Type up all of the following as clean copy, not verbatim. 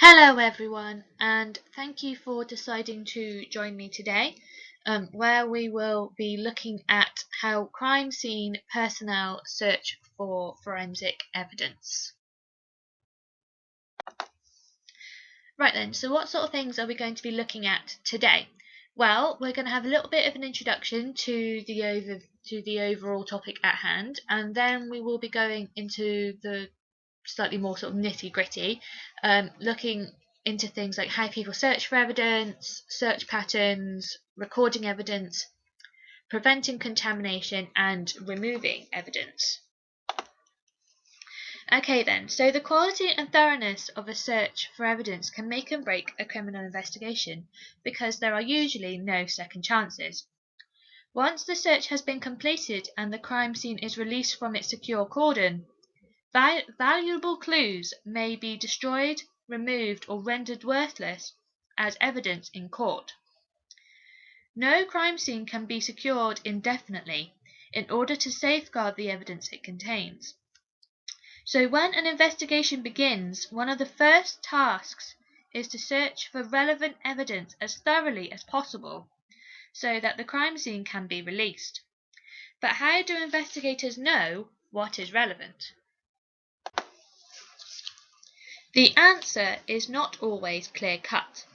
Hello everyone, and thank you for deciding to join me today, where we will be looking at how crime scene personnel search for forensic evidence. Right then, so what sort of things are we going to be looking at today? Well, we're going to have a little bit of an introduction to the overall topic at hand, and then we will be going into the slightly more sort of nitty-gritty, looking into things like how people search for evidence, search patterns, recording evidence, preventing contamination, and removing evidence. Okay then, so the quality and thoroughness of a search for evidence can make and break a criminal investigation because there are usually no second chances. Once the search has been completed and the crime scene is released from its secure cordon, valuable clues may be destroyed, removed, or rendered worthless as evidence in court. No crime scene can be secured indefinitely in order to safeguard the evidence it contains. So when an investigation begins, one of the first tasks is to search for relevant evidence as thoroughly as possible so that the crime scene can be released. But how do investigators know what is relevant? The answer is not always clear-cut.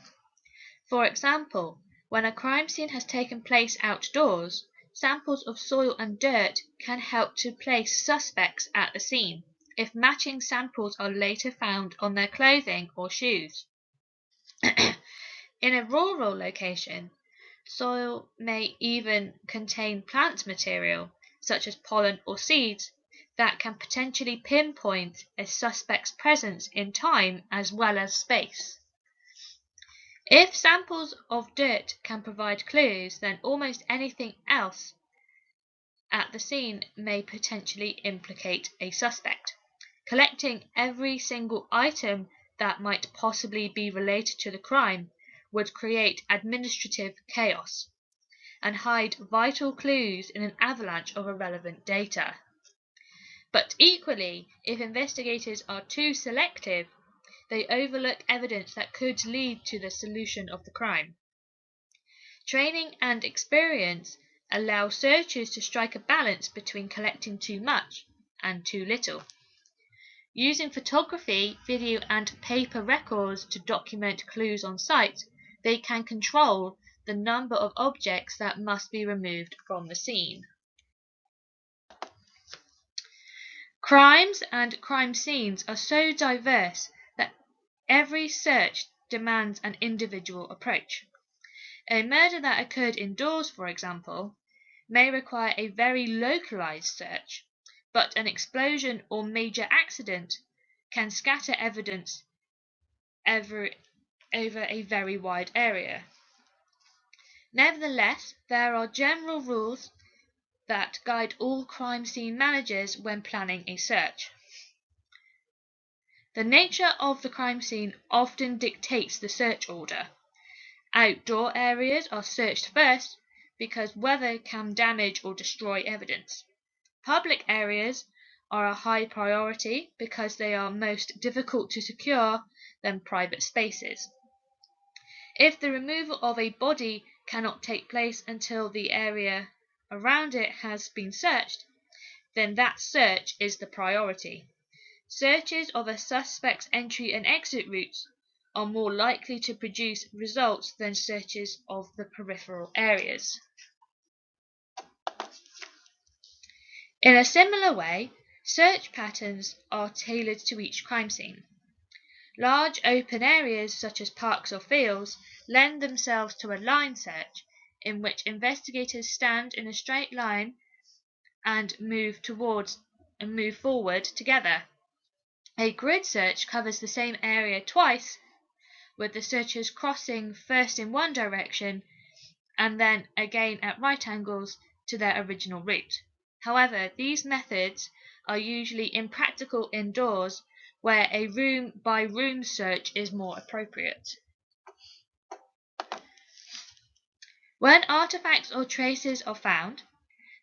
For example, when a crime scene has taken place outdoors, samples of soil and dirt can help to place suspects at the scene if matching samples are later found on their clothing or shoes. In a rural location, soil may even contain plant material, such as pollen or seeds, that can potentially pinpoint a suspect's presence in time as well as space. If samples of dirt can provide clues, then almost anything else at the scene may potentially implicate a suspect. Collecting every single item that might possibly be related to the crime would create administrative chaos and hide vital clues in an avalanche of irrelevant data. But equally, if investigators are too selective, they overlook evidence that could lead to the solution of the crime. Training and experience allow searchers to strike a balance between collecting too much and too little. Using photography, video, and paper records to document clues on site, they can control the number of objects that must be removed from the scene. Crimes and crime scenes are so diverse that every search demands an individual approach. A murder that occurred indoors, for example, may require a very localized search, but an explosion or major accident can scatter evidence over a very wide area. Nevertheless, there are general rules that guide all crime scene managers when planning a search. The nature of the crime scene often dictates the search order. Outdoor areas are searched first because weather can damage or destroy evidence. Public areas are a high priority because they are most difficult to secure than private spaces. If the removal of a body cannot take place until the area around it has been searched, then that search is the priority. Searches of a suspect's entry and exit routes are more likely to produce results than searches of the peripheral areas. In a similar way, search patterns are tailored to each crime scene. Large open areas such as parks or fields lend themselves to a line search in which investigators stand in a straight line and move forward together. A grid search covers the same area twice, with the searchers crossing first in one direction and then again at right angles to their original route. However, these methods are usually impractical indoors, where a room-by-room search is more appropriate. When artifacts or traces are found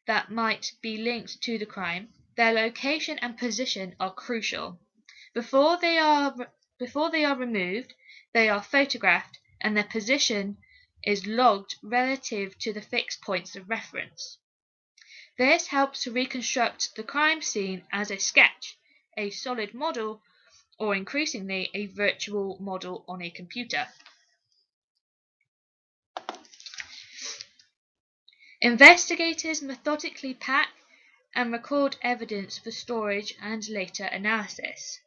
that might be linked to the crime, their location and position are crucial. Before they are Before they are removed, they are photographed and their position is logged relative to the fixed points of reference. This helps to reconstruct the crime scene as a sketch, a solid model, or increasingly a virtual model on a computer. Investigators methodically pack and record evidence for storage and later analysis.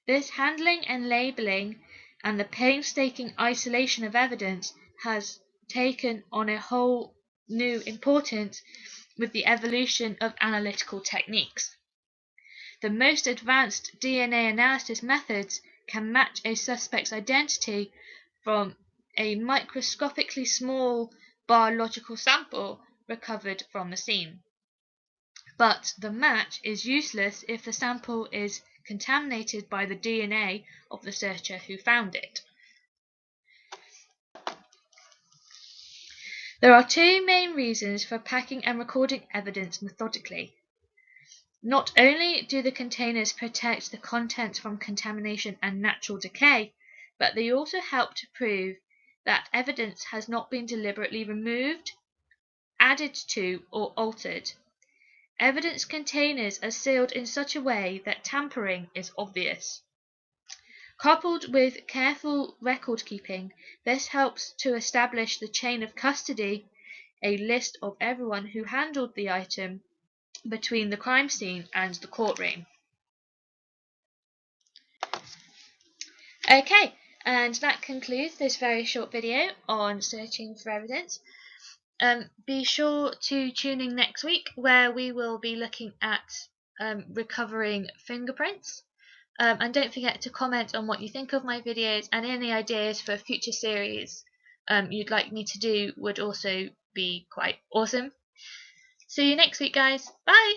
This handling and labeling and the painstaking isolation of evidence has taken on a whole new importance with the evolution of analytical techniques. The most advanced DNA analysis methods can match a suspect's identity from a microscopically small biological sample recovered from the scene. But the match is useless if the sample is contaminated by the DNA of the searcher who found it. There are two main reasons for packing and recording evidence methodically. Not only do the containers protect the contents from contamination and natural decay, but they also help to prove that evidence has not been deliberately removed, added to, or altered. Evidence containers are sealed in such a way that tampering is obvious. Coupled with careful record keeping, this helps to establish the chain of custody, a list of everyone who handled the item between the crime scene and the courtroom. Okay, and that concludes this very short video on searching for evidence. Be sure to tune in next week where we will be looking at recovering fingerprints. And don't forget to comment on what you think of my videos, and any ideas for future series you'd like me to do would also be quite awesome. See you next week, guys. Bye!